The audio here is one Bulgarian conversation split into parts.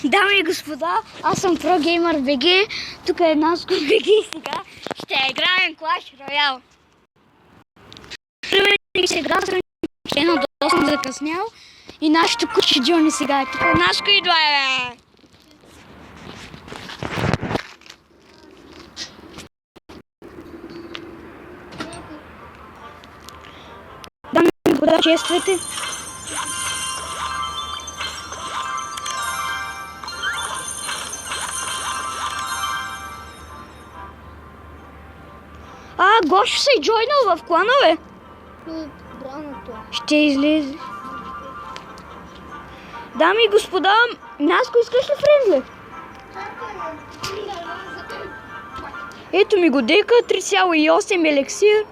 Дами и господа, аз съм ProGamer BG, тук е Наско BG и сега ще играем Clash Royale. Сега съм доста закъснял и нашето куче Джони сега е тук. Наско идва, бе! Дами и господа, чествайте! Гошо се джойнал в клана, бе. Ще излезе. Дами и господа, Наско, искаш ли френдли? Ето ми го дека, 3,8 елексир.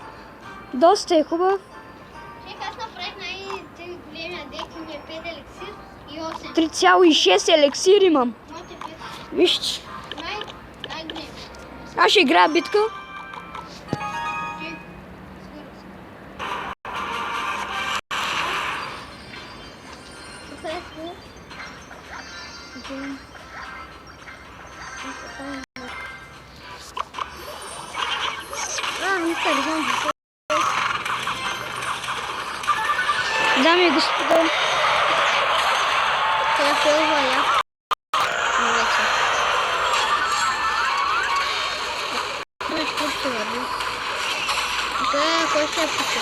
Доста е хубав. Аз направих най-големия дек и ми е 5 елексир и 8. 3,6 елексир имам. Вижте. Най-големия. Аз ще играя битка. Дами и господа, Сега филва я. Вече ще върви. Сега кой ще я пуска?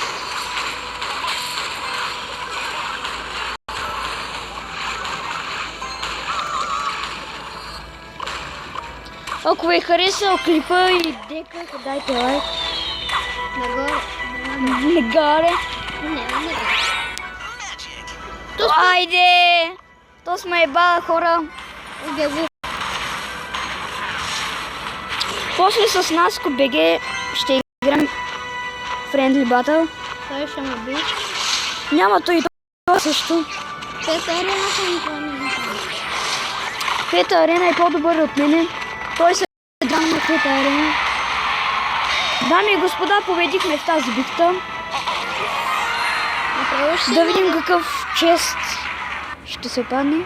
ако ви е харесал клипа и дека, дайте лайк. Нагоре. Нагоре. Не. Айде! То сме ебала, хора. Бегу. После с Наско BG ще играем Friendly Battle. Той ще ме бие. Няма той това също. Пета арена съм планирал. Пета арена е по-добър от мене. Той се драм на пета арена. Дами и господа, победихме в тази битка. Да видим какъв чест ще се падне.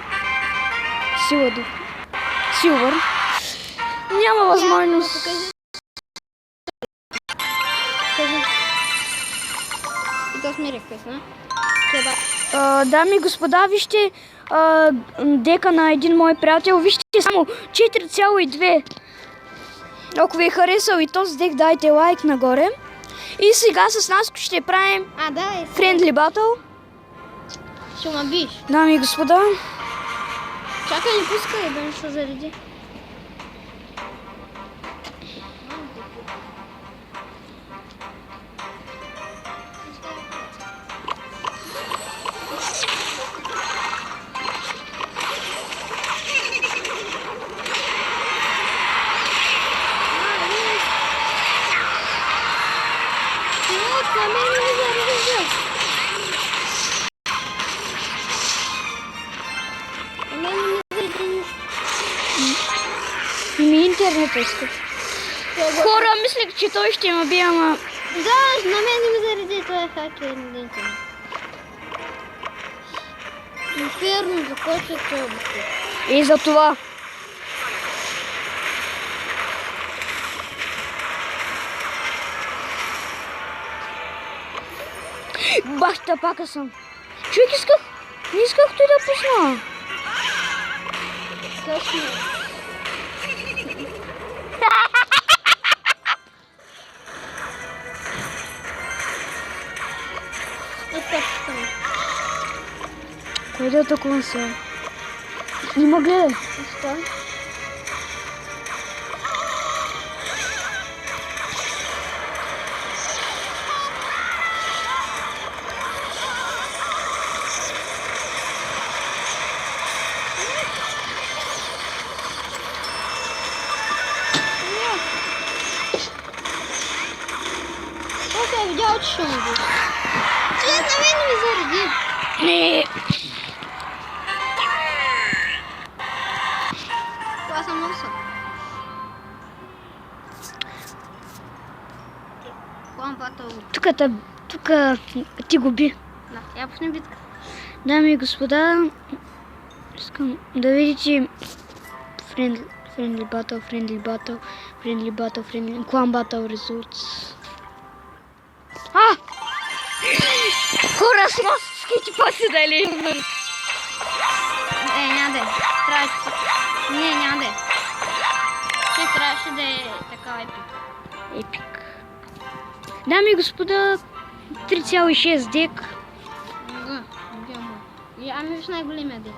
Сила дух. Силвър. Няма възможност. И то сме рекъсна. Дами и господа, вижте дека на един мой приятел. Вижте само 4,2. Ако ви е харесал и този дек, дайте лайк нагоре. И сега с Наско ще правим Friendly Battle. Ще ме биш. Дами и господа. Чакай, не пускай да не се зареди. Ми интернет иска. Хора, мислех, че той ще ме бие, ама... Да, на мен не ми зареди, това е хакер на интернет. Инферно, за който е това бъде. И за това. Бах, тапака съм. Човек исках... Не исках той да пусна. Точно. Кой да е такова сега? Има гледай. Що? Как е видял, че ще ми би? Човек на мен ми зареди. Не. Това съм носа. Тук ти го би. Да, я пусни битка. Дами и господа, Искам да видите friendly battle, friendly battle, friendly battle, friendly clan battle results. Хора, сега скити паси дали. Няма да е. Трябваше. Не, няма да е. Ще трябваше да е така епик. Дами и господа, 3,6 дек. Да, ами виж най-големия дек.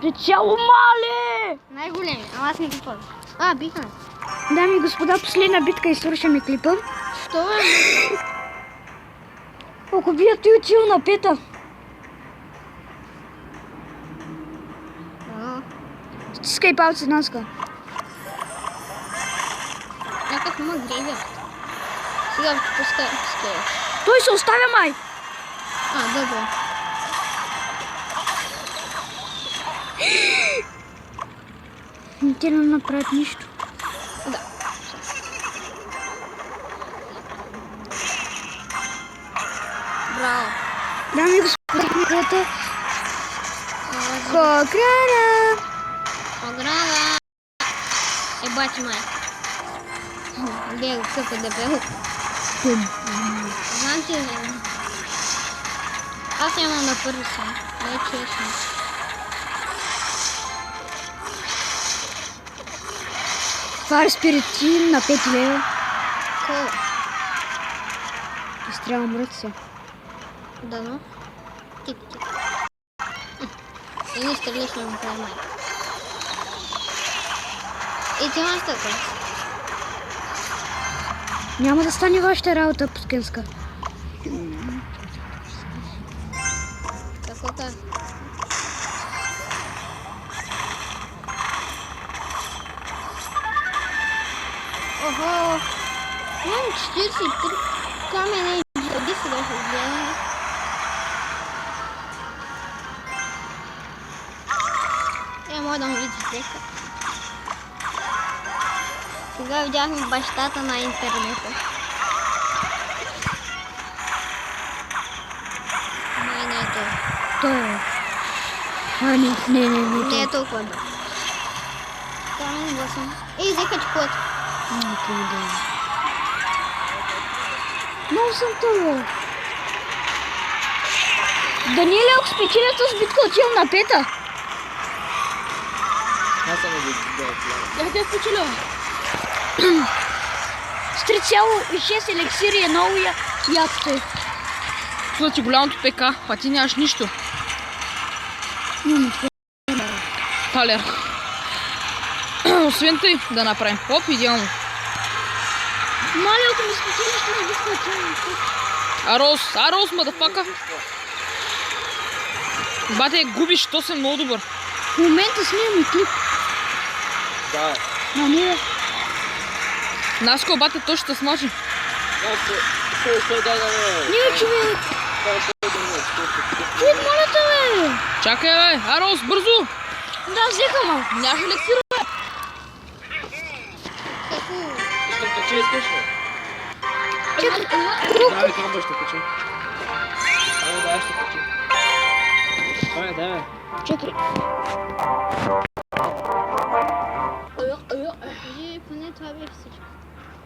3, мале! Най-големия, ама аз не го ползвам. Биха. Дами и господа, последна битка и свършаме клипа. Що е? Ако бия той отил на пета. Стискай палци, Наска. Някак има гребя. Сега пускай. Той се оставя, май. Добре. Не те не направят нищо. Да. Браво. Дами и господа, книгата. Хограна. Ограда. Бати май. Бега какъв е дебел. Знам ти ли? Аз имам на първи съм. Дай честно. Фар спиритин на 5 лева. Кол. Изстряла мрътся. Дано. Тик. И не стрелиш на край май. И ти имаш така. Няма да стане вашата работа, пускенска. Какво така? Охо! Имам 43 камена и джади сега ще гледам. Може да му видиш дека. Сега видяхме бащата на интернета. Май не е той. Той е. Не. Не е толкова добър. Камен гласен. Взеха чекот. Много съм това. Даниеле, ако спечеля с битка, отивам на пета. Аз съм да Я те спечеля. С 3,6 елексири е много ядце. Това ти голямото ПК, а ти нямаш нищо. Талер. Освен тъй да направим. Оп, идеално. Мале, ако ми спечелиш тази битка, отивам на пета. Арос, мадафака. Бате, губиш, то съм много добър. В момента снимам и клип. Да. Не. Наско, бате, то ще те смачи. Не, човек. Човек, моля те, бе. Чакай, бе. Арос, бързо. Да, взеха ма. Нямаш елексира, бе. Искам качи, искаш ли? Чакай. Давай, камба ще качи. Давай, ще качи. Давай. Чакай.